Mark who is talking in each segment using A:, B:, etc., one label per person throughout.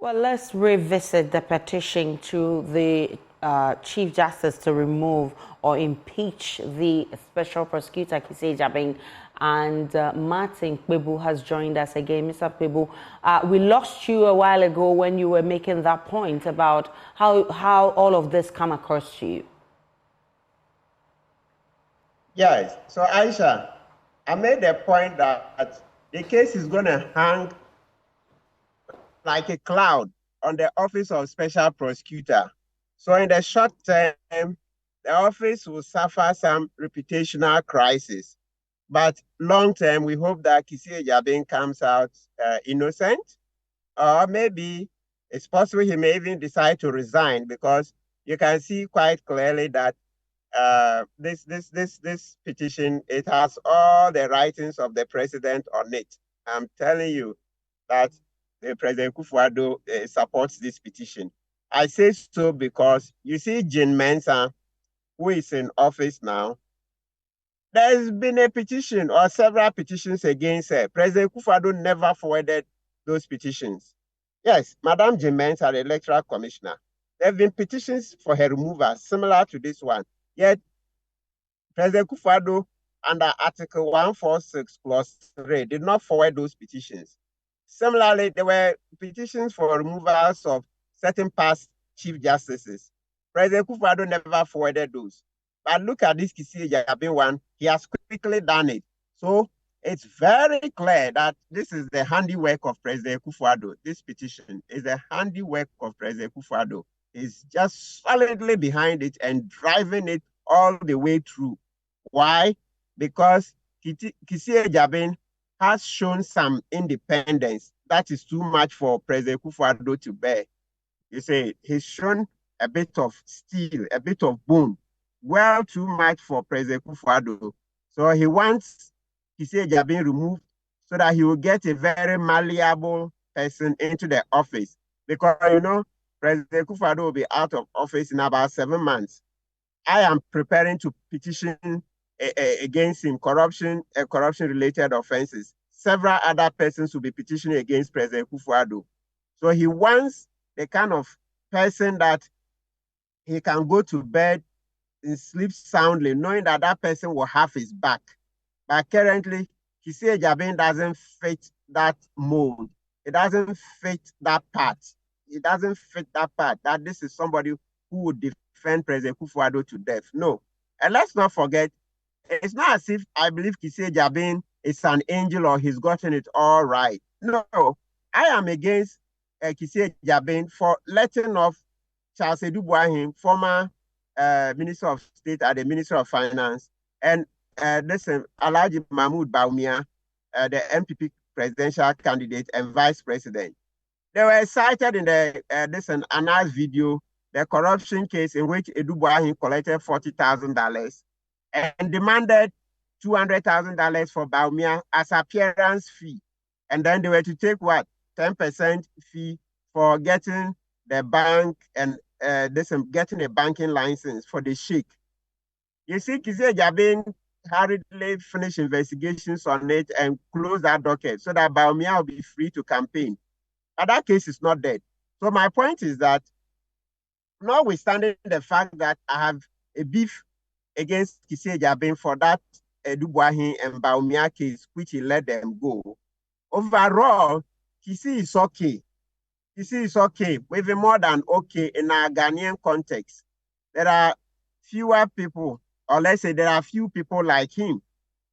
A: Well, let's revisit the petition to the Chief Justice to remove or impeach the Special Prosecutor Kissi Agyebeng, and Martin Kpebu has joined us again. Mr. Kpebu, we lost you a while ago when you were making that point about how all of this come across to you.
B: Yes, so Aisha, I made the point that the case is going to hang like a cloud on the Office of Special Prosecutor. So in the short term, the office will suffer some reputational crisis. But long term, we hope that Kissi Agyebeng comes out innocent, or maybe it's possible he may even decide to resign, because you can see quite clearly that this petition, it has all the writings of the president on it. I'm telling you that President Akufo-Addo supports this petition. I say so because you see Jean Mensa, who is in office now, there's been a petition or several petitions against her. President Akufo-Addo never forwarded those petitions. Yes, Madam Jean Mensa, the electoral commissioner, there have been petitions for her removal similar to this one. Yet, President Akufo-Addo, under Article 146, Clause 3, did not forward those petitions. Similarly, there were petitions for removals of certain past chief justices. President Akufo-Addo never forwarded those. But look at this Kissi Agyebeng one, he has quickly done it. So it's very clear that this is the handiwork of President Akufo-Addo. This petition is the handiwork of President Akufo-Addo. He's just solidly behind it and driving it all the way through. Why? Because Kissi Agyebeng has shown some independence. That is too much for President Akufo-Addo to bear. You say he's shown a bit of steel, a bit of bone, well too much for President Akufo-Addo. So he wants Kissi Agyebeng removed so that he will get a very malleable person into the office. Because, you know, President Akufo-Addo will be out of office in about 7 months. I am preparing to petition against him, corruption-related offenses. Several other persons will be petitioning against President Akufo-Addo. So he wants the kind of person that he can go to bed and sleep soundly, knowing that that person will have his back. But currently, Kissi Agyebeng doesn't fit that mold. It doesn't fit that part. It doesn't fit that part, that this is somebody who would defend President Akufo-Addo to death. No. And let's not forget, it's not as if I believe Kissi Agyebeng is an angel or he's gotten it all right. No, I am against Kissi Agyebeng for letting off Charles Cedi, former Minister of State at the Ministry of Finance, and Alhaji Mahmoud Bawumia, the MPP presidential candidate and vice president. They were cited in the Anas video, the corruption case in which Edu collected $40,000 and demanded $200,000 for Bawumia as appearance fee. And then they were to take what? 10% fee for getting the bank and getting a banking license for the sheikh. You see, Kissi Agyebeng hurriedly finished investigations on it and closed that docket so that Bawumia will be free to campaign. But that case is not dead. So my point is that, notwithstanding the fact that I have a beef against Kissi Agyebeng for that Edu and Bawumia case, which he let them go, overall, Kissi is okay. Kissi is okay, even more than okay in a Ghanaian context. There are fewer people, or let's say there are few people like him.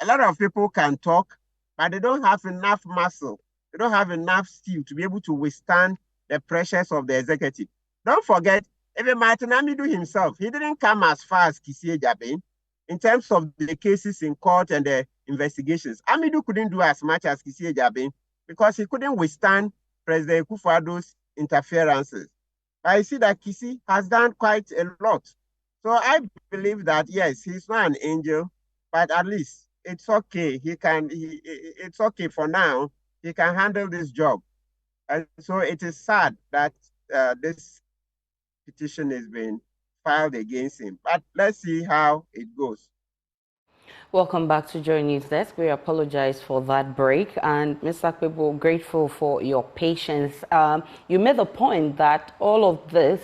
B: A lot of people can talk, but they don't have enough muscle. They don't have enough steel to be able to withstand the pressures of the executive. Don't forget, even Martin Amidu himself, he didn't come as far as Kissi Agyebeng in terms of the cases in court and the investigations. Amidu couldn't do as much as Kissi Agyebeng because he couldn't withstand President Akufo-Addo's interferences. But I see that Kissi has done quite a lot. So I believe that, yes, he's not an angel, but at least it's okay. It's okay for now. He can handle this job. And so it is sad that this petition is being filed against him. But let's see how it goes.
A: Welcome back to Joy News Desk. We apologize for that break. And Mr. Kpebu, grateful for your patience. You made the point that all of this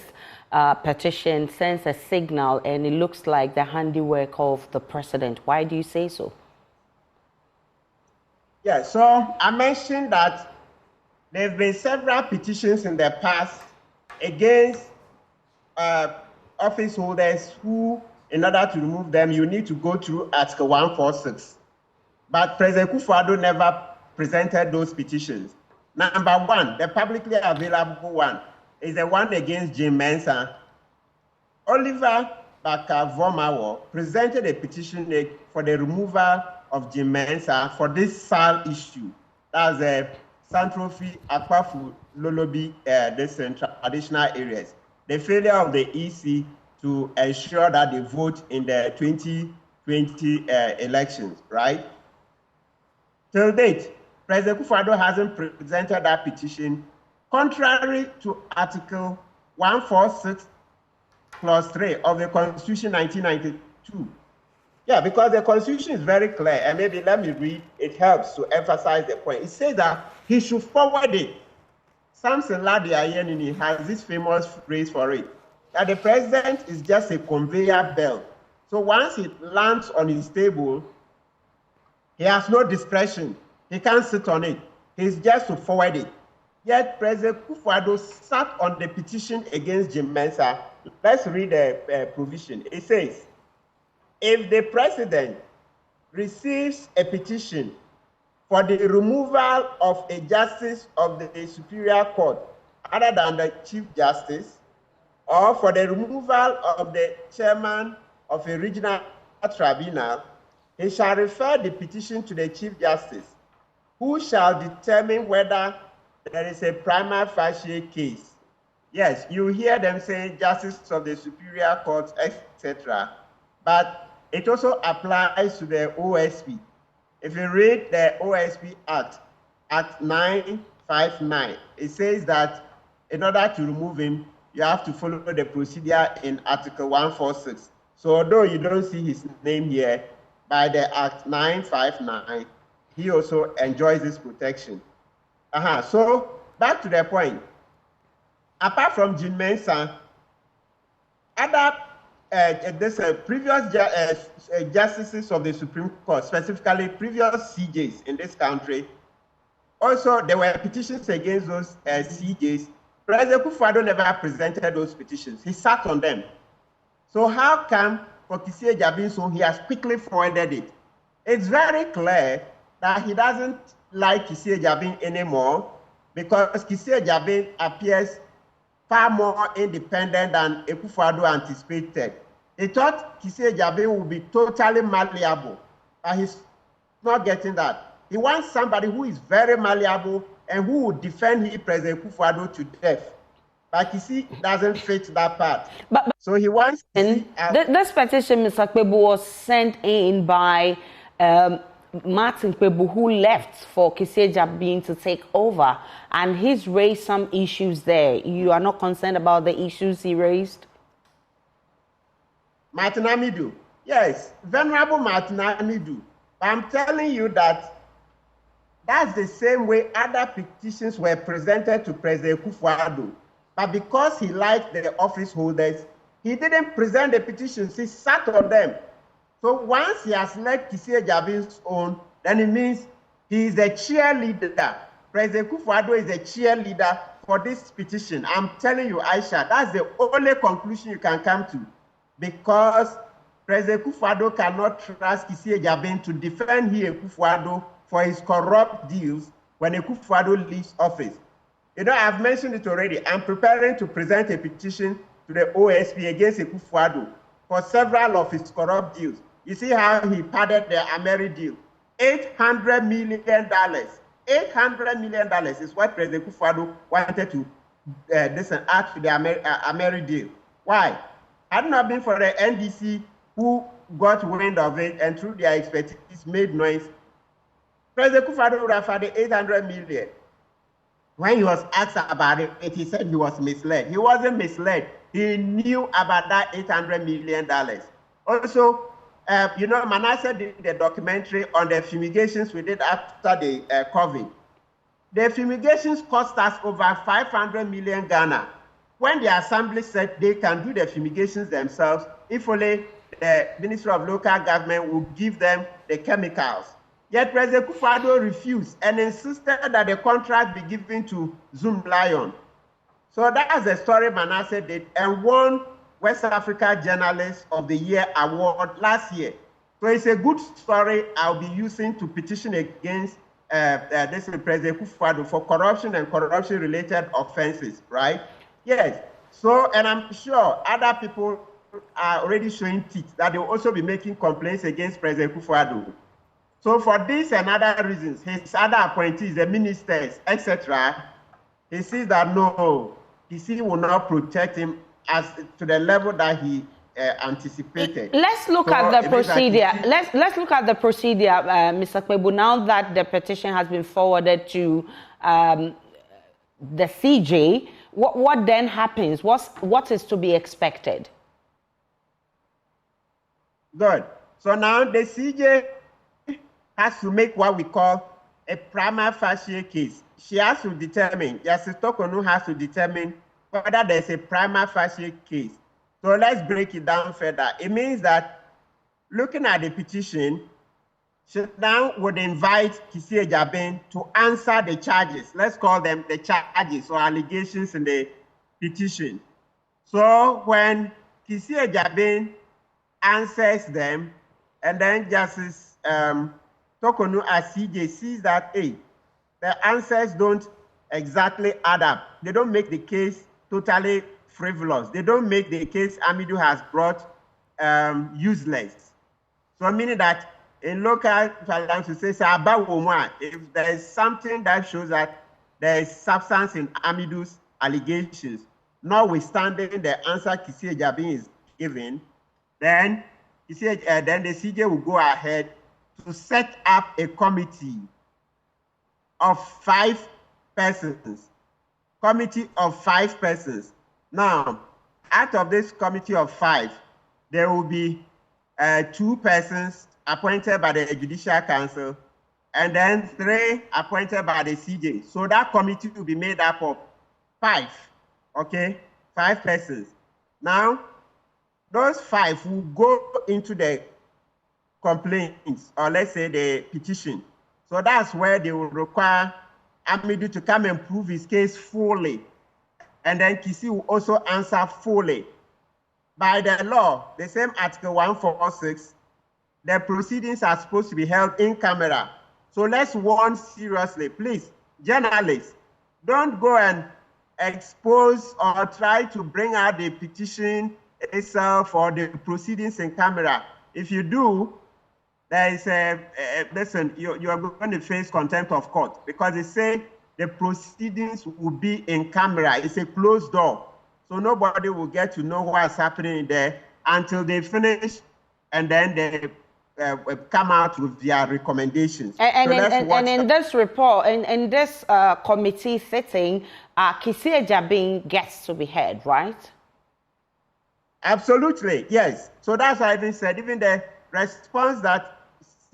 A: petition sends a signal and it looks like the handiwork of the president. Why do you say so?
B: Yeah, so I mentioned that there have been several petitions in the past against office holders who, in order to remove them, you need to go through Article 146. But President Akufo-Addo never presented those petitions. Number one, the publicly available one, is the one against Jim Mensah. Oliver Bakavomawo presented a petition for the removal of Jim Mensah for this SAL issue. That's a Santrofi, Akwafu, Lolobi, traditional areas. The failure of the EC to ensure that they vote in the 2020 elections, right? Till date, President Akufo-Addo hasn't presented that petition, contrary to Article 146 Clause 3 of the Constitution 1992. Yeah, because the Constitution is very clear, and maybe let me read, it helps to emphasize the point. It says that he should forward it. Samson Ladi Ayenini has this famous phrase for it, that the president is just a conveyor belt. So once it lands on his table, he has no discretion. He can't sit on it. He's just to forward it. Yet President Akufo-Addo sat on the petition against Jim Mensah. Let's read the provision. It says, if the president receives a petition for the removal of a justice of the Superior Court other than the Chief Justice, or for the removal of the chairman of a regional tribunal, he shall refer the petition to the Chief Justice, who shall determine whether there is a prima facie case. Yes, you hear them saying justice of the Superior Court, etc. But it also applies to the OSP. If you read the OSP Act, Act 959, it says that in order to remove him, you have to follow the procedure in Article 146. So although you don't see his name here, by the Act 959, he also enjoys this protection. So back to the point. Apart from Jim Mensah, other previous justices of the Supreme Court, specifically previous CJs in this country, also there were petitions against those CJs. President Akufo-Addo never presented those petitions. He sat on them. So how come for Kissi Agyebeng, so he has quickly forwarded it? It's very clear that he doesn't like Kissi Agyebeng anymore, because Kissi Agyebeng appears far more independent than Akufo-Addo anticipated. He thought Kissi Agyebeng would be totally malleable, but he's not getting that. He wants somebody who is very malleable and who would defend President Akufo-Addo to death. But Kissi doesn't fit that part. So he wants...
A: This petition, Mr. Kpebu, was sent in by Martin Kpebu, who left for Kissi Agyebeng to take over, and he's raised some issues there. You are not concerned about the issues he raised?
B: Martin Amidu, yes, Venerable Martin Amidu. But I'm telling you that that's the same way other petitions were presented to President Akufo-Addo. But because he liked the office holders, he didn't present the petitions, he sat on them. So once he has let Kissi Agyebeng's own, then it means he is a cheerleader. President Akufo-Addo is a cheerleader for this petition. I'm telling you, Aisha, that's the only conclusion you can come to. Because President Akufo-Addo cannot trust Kissi Agyebeng to defend Akufo-Addo for his corrupt deals when Akufo-Addo leaves office. You know, I've mentioned it already. I'm preparing to present a petition to the OSP against Akufo-Addo for several of his corrupt deals. You see how he padded the Ameri deal. $800 million. $800 million is what President Akufo-Addo wanted to add to the Ameri deal. Why? Had it not been for the NDC who got wind of it and through their expertise made noise, President Akufo-Addo would have had the $800 million. When he was asked about it, he said he was misled. He wasn't misled. He knew about that $800 million. Also, Manasseh did the documentary on the fumigations we did after the COVID. The fumigations cost us over 500 million Ghana. When the assembly said they can do the fumigations themselves, if only the Ministry of Local Government would give them the chemicals. Yet President Akufo-Addo refused and insisted that the contract be given to Zoom Lion. So that's the story Manasseh did and won West Africa Journalist of the Year award last year. So it's a good story I'll be using to petition against this President Akufo-Addo for corruption and corruption-related offenses, right? Yes. So, and I'm sure other people are already showing teeth that they will also be making complaints against President Akufo-Addo. So for this and other reasons, his other appointees, the ministers, etc., he sees that no, Kissi will not protect him as to the level that he anticipated.
A: Let's look at the procedure. Let's look at the procedure, Mr. Kpebu. Now that the petition has been forwarded to the CJ, what then happens? What is to be expected?
B: Good. So now the CJ has to make what we call a prima facie case. She has to determine, Justice Tokonu has to determine whether there's a prima facie case. So let's break it down further. It means that looking at the petition, she now would invite Kissi Agyebeng to answer the charges. Let's call them the charges or allegations in the petition. So when Kissi Agyebeng answers them, and then Justice Tokonu as CJ sees that, hey, the answers don't exactly add up. They don't make the case totally frivolous. They don't make the case Amidu has brought useless. So meaning that in local parlance, we say, if there is something that shows that there is substance in Amidu's allegations, notwithstanding the answer Kissi Agyebeng is giving, then the CJ will go ahead to set up a committee of 5 persons. Committee of 5 persons. Now, out of this committee of 5, there will be 2 persons appointed by the Judicial Council, and then 3 appointed by the CJ. So that committee will be made up of 5, okay? 5 persons. Now, those 5 will go into the complaints, or let's say the petition. So that's where they will require Amidu to come and prove his case fully. And then Kissi will also answer fully. By the law, the same Article 146, the proceedings are supposed to be held in camera. So let's warn seriously, please, journalists, don't go and expose or try to bring out the petition itself or the proceedings in camera. If you do, there is listen, you are going to face contempt of court because they say the proceedings will be in camera. It's a closed door. So nobody will get to know what's happening there until they finish and then they come out with their recommendations.
A: And in this report, in this committee sitting, Kissi Agyebeng gets to be heard, right?
B: Absolutely, yes. So that's why I even said, even the response that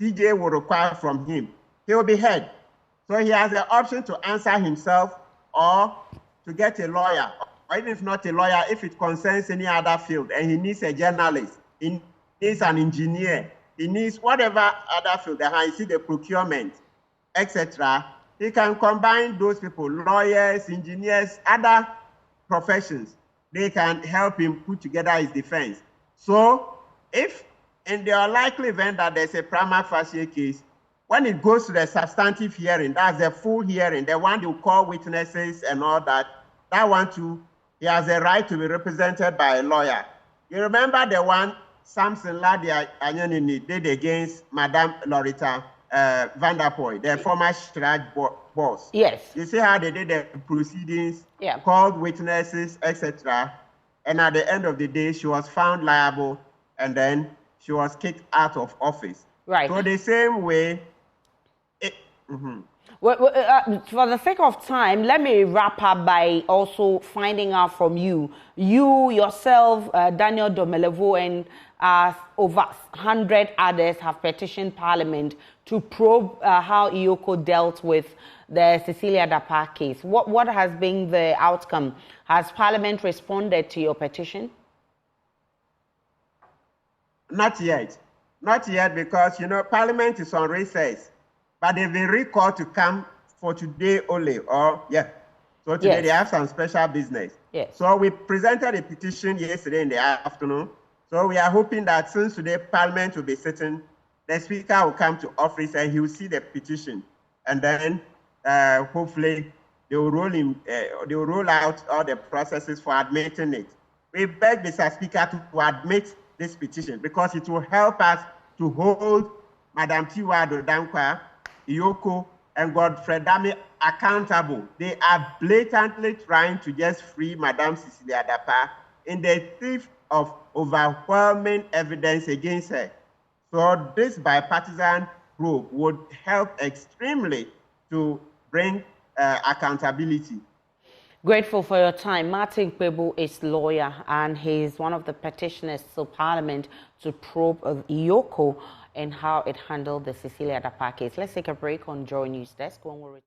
B: CJ will require from him, he will be heard. So he has the option to answer himself or to get a lawyer, or even if not a lawyer, if it concerns any other field, and he needs a journalist, he needs an engineer, he needs whatever other field, that he see the procurement, etc. He can combine those people, lawyers, engineers, other professions. They can help him put together his defense. So if in the unlikely event that there's a prima facie case, when it goes to the substantive hearing, that's the full hearing, the one you call witnesses and all that, that one too, he has a right to be represented by a lawyer. You remember the one Samson Ladia Anyanini did against Madame Loretta Vanderpoy, the former Shraj boss.
A: Yes.
B: You see how they did the proceedings,
A: yeah,
B: called witnesses, etc. And at the end of the day, she was found liable, and then she was kicked out of office.
A: Right.
B: So the same way.
A: For the sake of time, let me wrap up by also finding out from you. You yourself, Daniel Domelevo, and over 100 others have petitioned Parliament to probe how Iyoko dealt with the Cecilia Agyebeng case. What has been the outcome? Has Parliament responded to your petition?
B: Not yet. Not yet, because, Parliament is on recess. But they've been recalled to come for today only. So today they have some special business.
A: Yes.
B: So we presented a petition yesterday in the afternoon. So we are hoping that since today Parliament will be sitting, the Speaker will come to office and he will see the petition. And then hopefully they will roll out all the processes for admitting it. We beg Mr. Speaker to admit this petition because it will help us to hold Madam Tiwado Dankwa, Iyoko, and Godfrey Dame accountable. They are blatantly trying to just free Madam Cecilia Agyebeng in the thief of overwhelming evidence against her. So this bipartisan group would help extremely to bring accountability.
A: Grateful for your time. Martin Kpebu is lawyer and he's one of the petitioners to Parliament to probe Iyoko and how it handled the Cecilia Agyebeng case. Let's take a break on Joy News Desk when we're